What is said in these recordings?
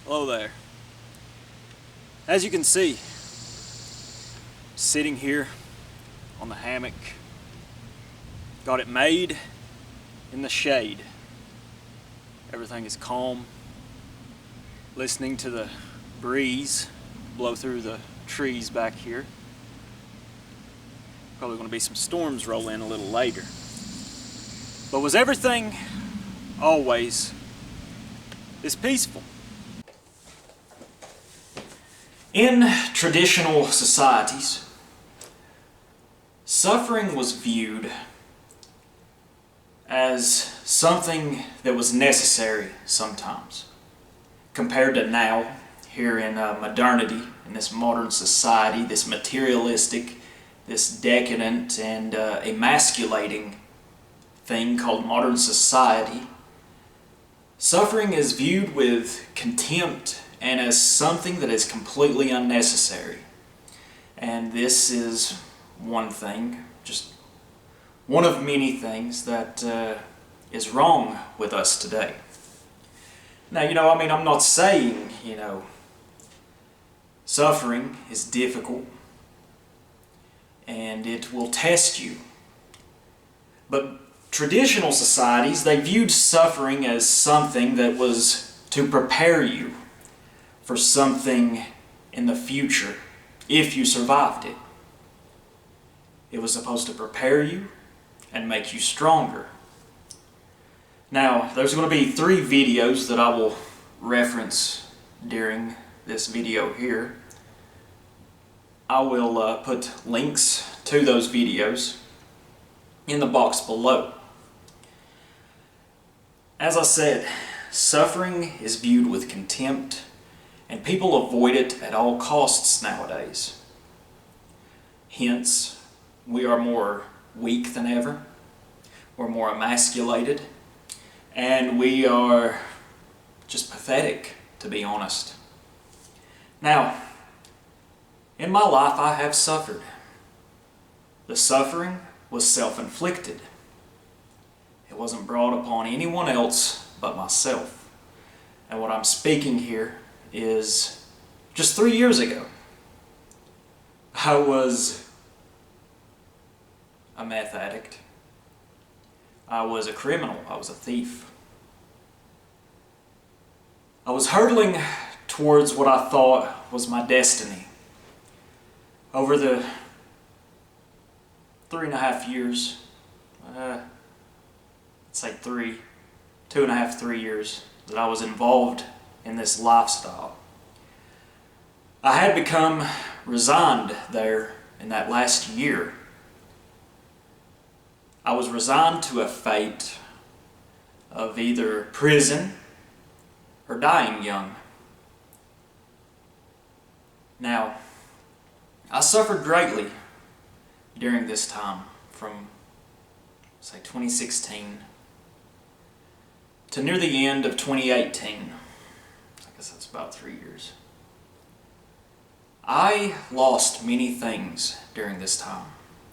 Hello there. As you can see, sitting here on the hammock, got it made in the shade. Everything is calm, listening to the breeze blow through the trees back here. Probably going to be some storms roll in a little later. But was everything always this peaceful? In traditional societies, suffering was viewed as something that was necessary sometimes. Compared to now, here in modernity, in this modern society, this materialistic, this decadent and emasculating thing called modern society, suffering is viewed with contempt and as something that is completely unnecessary. And this is one thing, just one of many things that is wrong with us today. Now, I'm not saying, suffering is difficult and it will test you. But traditional societies, they viewed suffering as something that was to prepare you for something in the future, if you survived it. It was supposed to prepare you and make you stronger. Now, there's going to be 3 videos that I will reference during this video here. I will put links to those videos in the box below. As I said, suffering is viewed with contempt, and people avoid it at all costs nowadays. Hence, we are more weak than ever, we're more emasculated, and we are just pathetic, to be honest. Now, in my life I have suffered. The suffering was self-inflicted. It wasn't brought upon anyone else but myself. And what I'm speaking here is just 3 years ago. I was a meth addict. I was a criminal. I was a thief. I was hurtling towards what I thought was my destiny. Over the 3.5 years, let's say 2.5, 3 years that I was involved in this lifestyle, I had become resigned there in that last year. I was resigned to a fate of either prison or dying young. Now, I suffered greatly during this time, from say 2016 to near the end of 2018. I guess that's about 3 years. I lost many things during this time.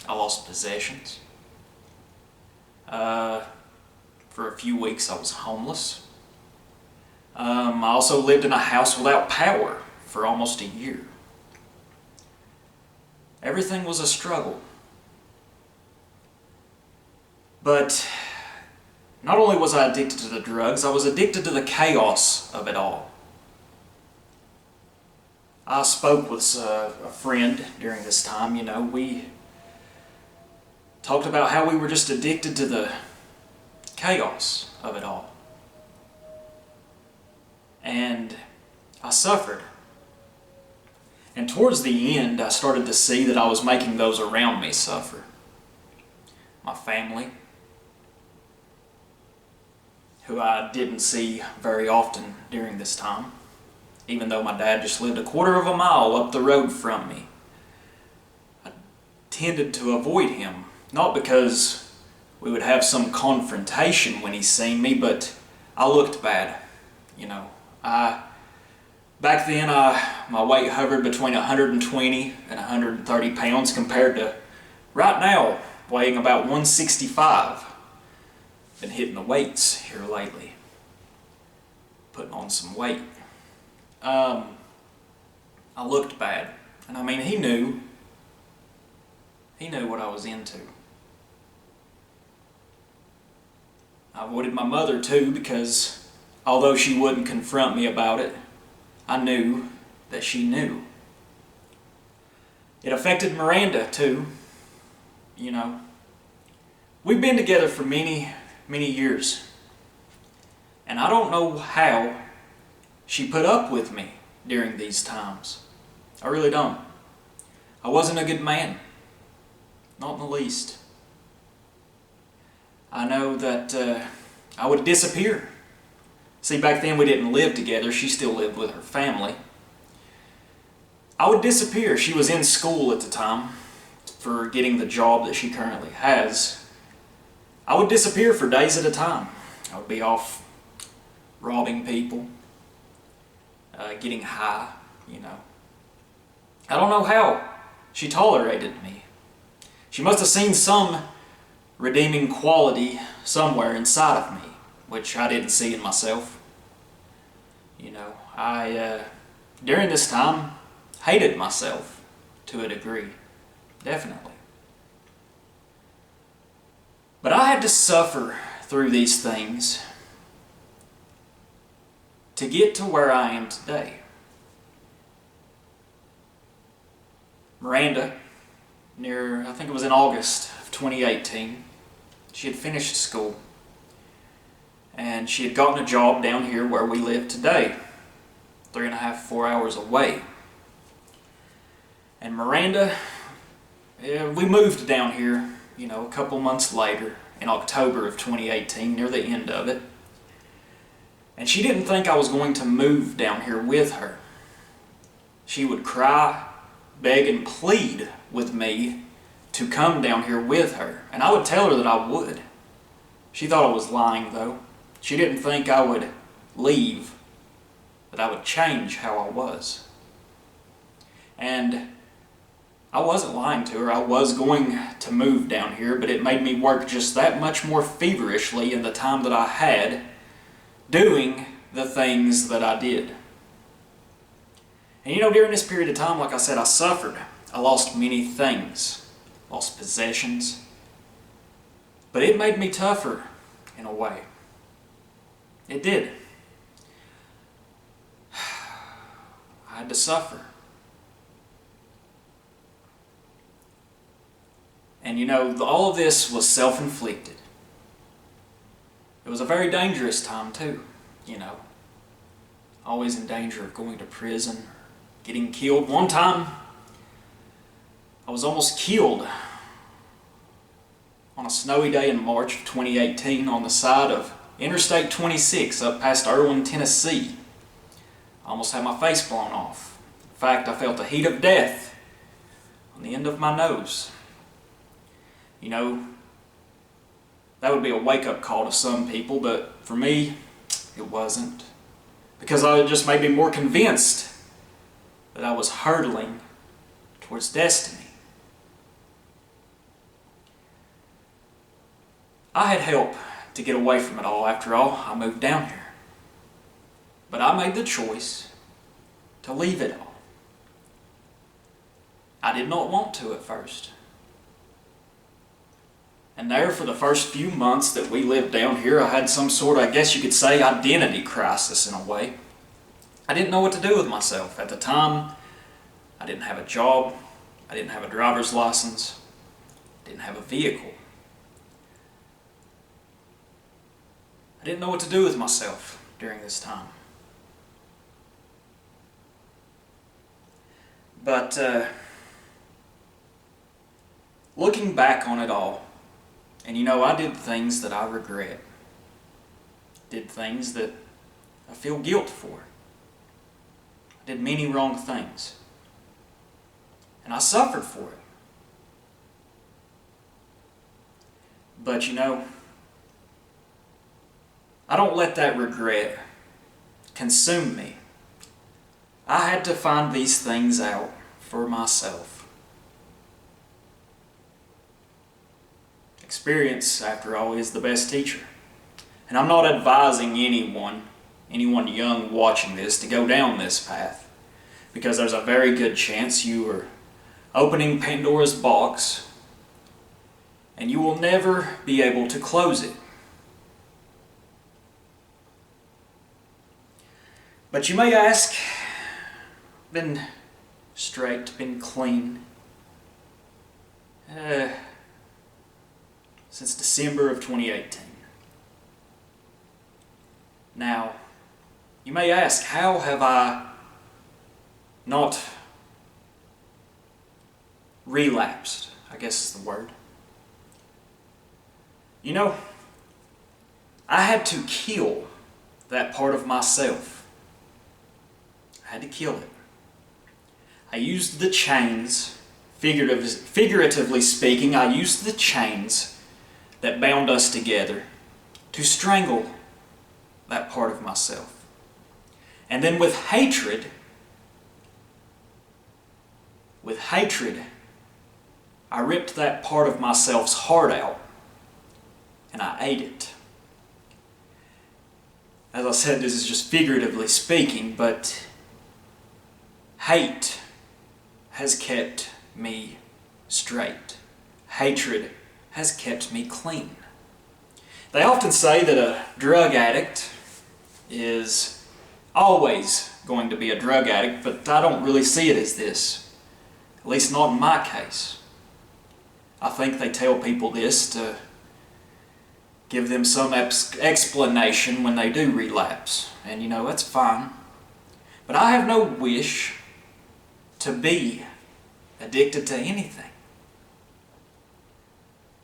I lost possessions. For a few weeks I was homeless. I also lived in a house without power for almost a year. Everything was a struggle. But not only was I addicted to the drugs, I was addicted to the chaos of it all. I spoke with a friend during this time. We talked about how we were just addicted to the chaos of it all. And I suffered. And towards the end, I started to see that I was making those around me suffer. My family, who I didn't see very often during this time, even though my dad just lived a quarter of a mile up the road from me. I tended to avoid him, not because we would have some confrontation when he seen me, but I looked bad. Back then, my weight hovered between 120 and 130 pounds compared to right now, weighing about 165. Been hitting the weights here lately, putting on some weight. I looked bad. And I mean, he knew what I was into. I avoided my mother too, because although she wouldn't confront me about it, I knew that she knew. It affected Miranda too. You know, we've been together for many, many years. And I don't know how she put up with me during these times. I really don't. I wasn't a good man. Not in the least. I know that I would disappear. See, back then we didn't live together. She still lived with her family. I would disappear. She was in school at the time for getting the job that she currently has. I would disappear for days at a time. I would be off robbing people, getting high, you know. I don't know how she tolerated me. She must have seen some redeeming quality somewhere inside of me, which I didn't see in myself. You know, I, during this time, hated myself to a degree. Definitely. But I had to suffer through these things to get to where I am today. Miranda, I think it was in August of 2018, she had finished school and she had gotten a job down here where we live today, 3.5, 4 hours away. And Miranda, we moved down here, you know, a couple months later in October of 2018, near the end of it. And she didn't think I was going to move down here with her. She would cry, beg, and plead with me to come down here with her. And I would tell her that I would. She thought I was lying, though. She didn't think I would leave, that I would change how I was. And I wasn't lying to her. I was going to move down here, but it made me work just that much more feverishly in the time that I had doing the things that I did. And you know, during this period of time, like I said, I suffered. I lost many things. Lost possessions. But it made me tougher in a way. It did. I had to suffer. And you know, all of this was self-inflicted. It was a very dangerous time too, you know. Always in danger of going to prison, getting killed. One time, I was almost killed on a snowy day in March of 2018 on the side of Interstate 26 up past Hurtling, Tennessee. I almost had my face blown off. In fact, I felt the heat of death on the end of my nose. You know, that would be a wake-up call to some people, but for me, it wasn't. Because it just made me more convinced that I was hurtling towards destiny. I had help to get away from it all. After all, I moved down here. But I made the choice to leave it all. I did not want to at first. And there, for the first few months that we lived down here, I had some sort of, I guess you could say, identity crisis in a way. I didn't know what to do with myself. At the time, I didn't have a job. I didn't have a driver's license. I didn't have a vehicle. I didn't know what to do with myself during this time. But looking back on it all, and you know, I did things that I regret. Did things that I feel guilt for. I did many wrong things. And I suffered for it. But you know, I don't let that regret consume me. I had to find these things out for myself. Experience, after all, is the best teacher. And I'm not advising anyone anyone young watching this to go down this path, because there's a very good chance you are opening Pandora's box and you will never be able to close it. But you may ask, been straight, been clean since December of 2018. Now, you may ask, how have I not relapsed, I guess is the word. You know, I had to kill that part of myself. I had to kill it. I used the chains, figuratively speaking, I used the chains that bound us together to strangle that part of myself. And then with hatred, I ripped that part of myself's heart out and I ate it. As I said, this is just figuratively speaking, but hate has kept me straight. Hatred has kept me clean. They often say that a drug addict is always going to be a drug addict, but I don't really see it as this. At least not in my case. I think they tell people this to give them some explanation when they do relapse. And you know, that's fine. But I have no wish to be addicted to anything.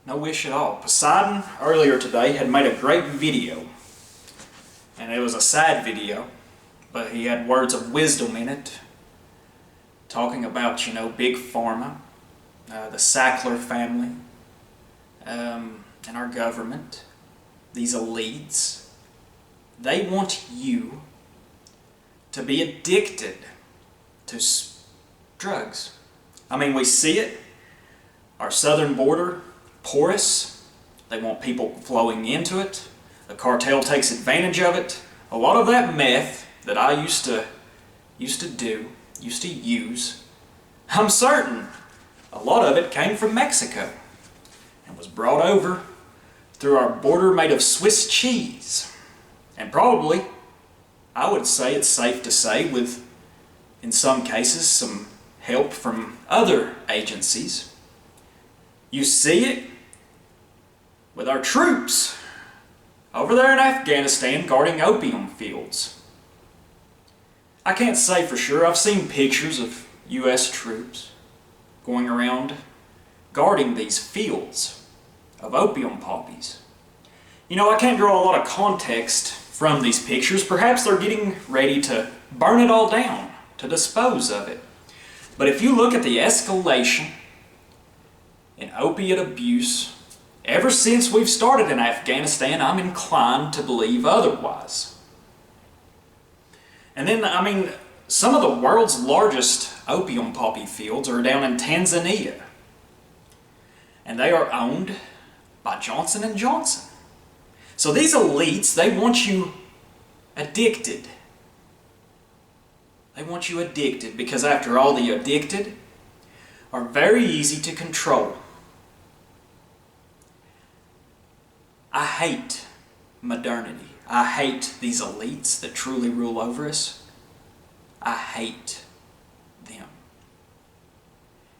No wish at all. Poseidon, earlier today, had made a great video. And it was a sad video, but he had words of wisdom in it. Talking about, you know, Big Pharma, the Sackler family, and our government, these elites. They want you to be addicted to drugs. I mean, we see it. Our southern border, porous. They want people flowing into it. The cartel takes advantage of it. A lot of that meth that I used to use, I'm certain a lot of it came from Mexico and was brought over through our border made of Swiss cheese. And probably, I would say it's safe to say, with, in some cases, some help from other agencies. You see it with our troops over there in Afghanistan guarding opium fields. I can't say for sure. I've seen pictures of U.S. troops going around guarding these fields of opium poppies. You know, I can't draw a lot of context from these pictures. Perhaps they're getting ready to burn it all down, to dispose of it. But if you look at the escalation in opiate abuse, ever since we've started in Afghanistan, I'm inclined to believe otherwise. And then, I mean, some of the world's largest opium poppy fields are down in Tanzania. And they are owned by Johnson & Johnson. So these elites, they want you addicted. They want you addicted because, after all, the addicted are very easy to control. I hate modernity. I hate these elites that truly rule over us. I hate them.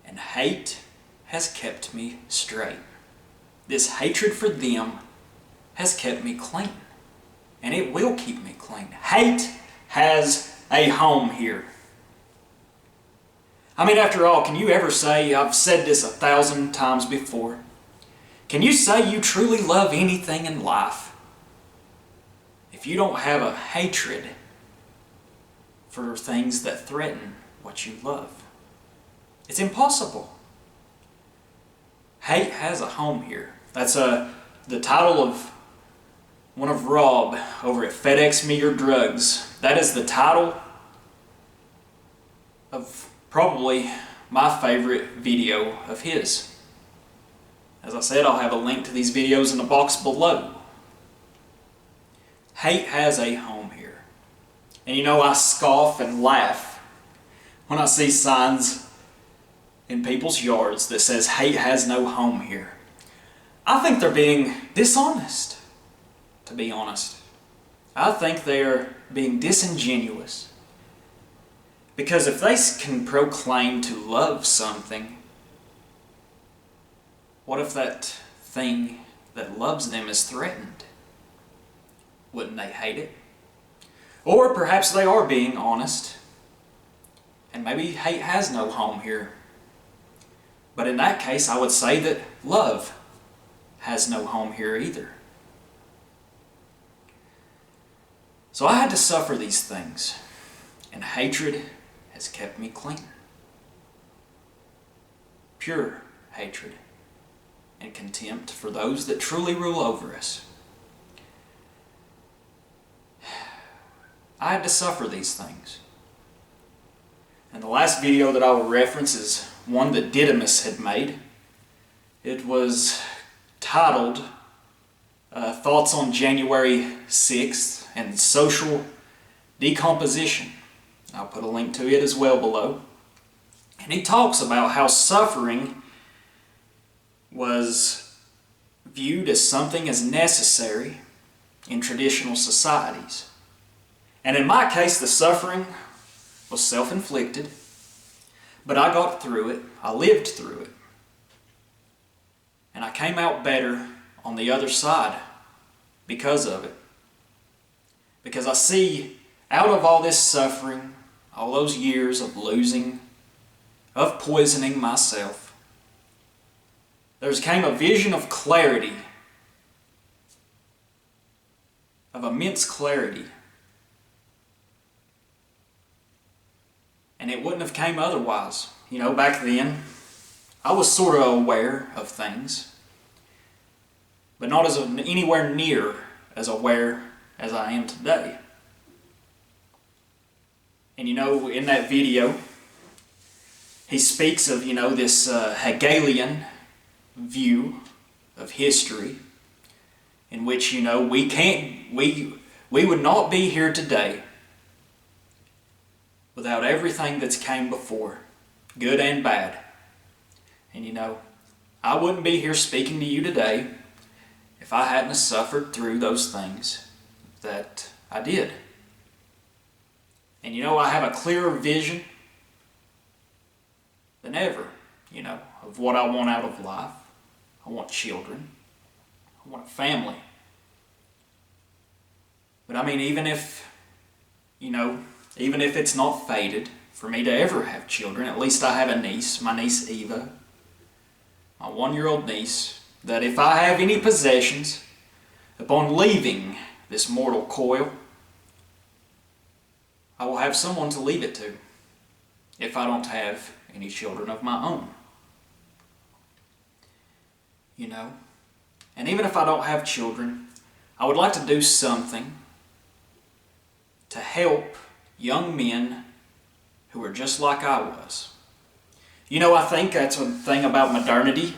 And hate has kept me straight. This hatred for them has kept me clean. And it will keep me clean. Hate has a home here. I mean, after all, can you ever say, I've said this 1,000 times before, can you say you truly love anything in life if you don't have a hatred for things that threaten what you love? It's impossible. Hate has a home here. That's the title of one of Rob over at FedEx Me Your Drugs. That is the title of probably my favorite video of his. As I said, I'll have a link to these videos in the box below. Hate has a home here. And you know, I scoff and laugh when I see signs in people's yards that says hate has no home here. I think they're being dishonest, to be honest. I think they're being disingenuous. Because if they can proclaim to love something, what if that thing that loves them is threatened? Wouldn't they hate it? Or perhaps they are being honest, and maybe hate has no home here. But in that case, I would say that love has no home here either. So I had to suffer these things, and hatred has kept me clean. Pure hatred and contempt for those that truly rule over us. I had to suffer these things. And the last video that I will reference is one that Didymus had made. It was titled Thoughts on January 6th and Social Decomposition. I'll put a link to it as well below. And he talks about how suffering was viewed as something as necessary in traditional societies. And in my case, the suffering was self-inflicted, but I got through it, I lived through it, and I came out better on the other side because of it. Because I see out of all this suffering, all those years of losing, of poisoning myself, there came a vision of clarity, of immense clarity. And it wouldn't have came otherwise. You know, back then, I was sort of aware of things, but not as anywhere near as aware as I am today. And you know, in that video, he speaks of, you know, this Hegelian view of history, in which, you know, we would not be here today without everything that's came before, good and bad. And you know, I wouldn't be here speaking to you today if I hadn't suffered through those things that I did. And you know, I have a clearer vision than ever, you know, of what I want out of life. I want children. I want a family. But I mean, even if, you know, even if it's not fated for me to ever have children, at least I have a niece, my niece Eva, my 1-year-old niece, that if I have any possessions upon leaving this mortal coil, I will have someone to leave it to if I don't have any children of my own. You know, and even if I don't have children, I would like to do something to help young men who are just like I was. You know, I think that's one thing about modernity,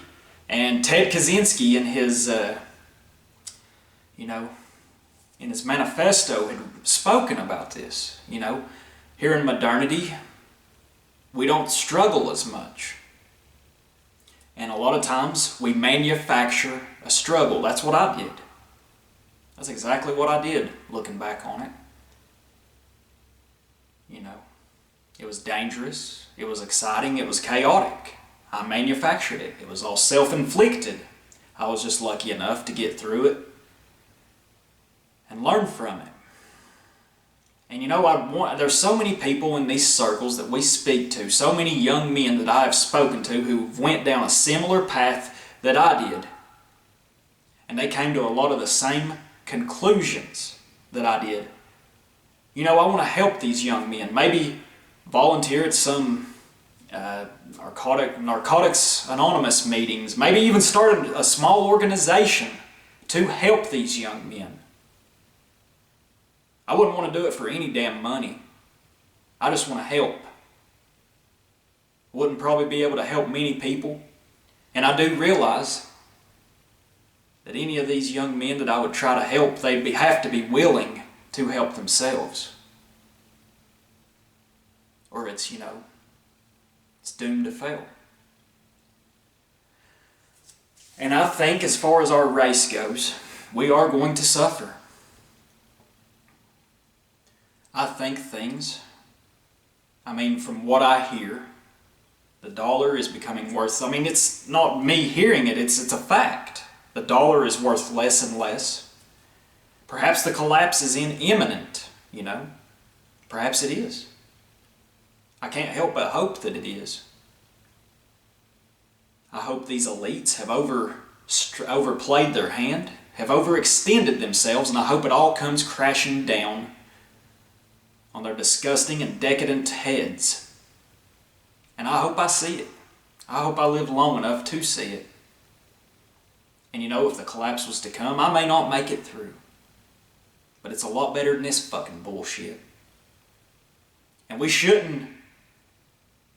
and Ted Kaczynski in his, you know, in his manifesto had spoken about this. You know, here in modernity, we don't struggle as much. And a lot of times we manufacture a struggle. That's what I did. That's exactly what I did, looking back on it. You know, it was dangerous, it was exciting, it was chaotic. I manufactured it. It was all self-inflicted. I was just lucky enough to get through it and learn from it. And you know, there's so many people in these circles that we speak to, so many young men that I have spoken to who went down a similar path that I did. And they came to a lot of the same conclusions that I did. You know, I want to help these young men. Maybe volunteer at some Narcotics Anonymous meetings. Maybe even start a small organization to help these young men. I wouldn't want to do it for any damn money. I just want to help. Wouldn't probably be able to help many people. And I do realize that any of these young men that I would try to help, they'd have to be willing to help themselves. or it's doomed to fail. And I think as far as our race goes, we are going to suffer. I think from what I hear, the dollar is becoming worth, it's not me hearing it, it's a fact. The dollar is worth less and less. Perhaps the collapse is imminent, Perhaps it is. I can't help but hope that it is. I hope these elites have overplayed their hand, have overextended themselves, and I hope it all comes crashing down on their disgusting and decadent heads. And I hope I see it. I hope I live long enough to see it. And if the collapse was to come, I may not make it through. But it's a lot better than this fucking bullshit. And we shouldn't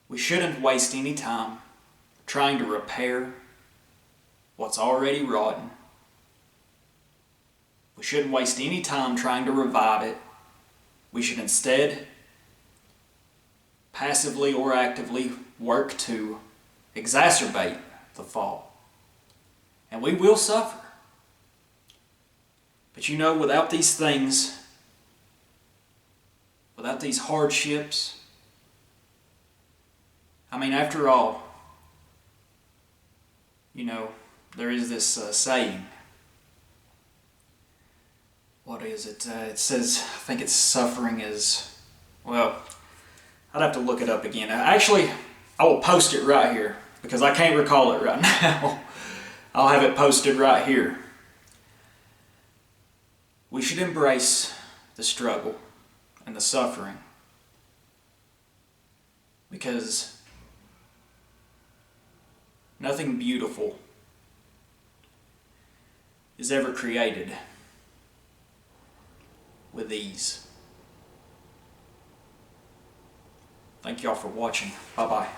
waste any time trying to repair what's already rotten. We shouldn't waste any time trying to revive it. We should instead passively or actively work to exacerbate the fall. And we will suffer. But without these things, without these hardships, after all, there is this saying. What is it? It says, I think it's suffering is, well, I'd have to look it up again. Actually, I will post it right here because I can't recall it right now. I'll have it posted right here. We should embrace the struggle and the suffering because nothing beautiful is ever created with ease. Thank y'all for watching. Bye-bye.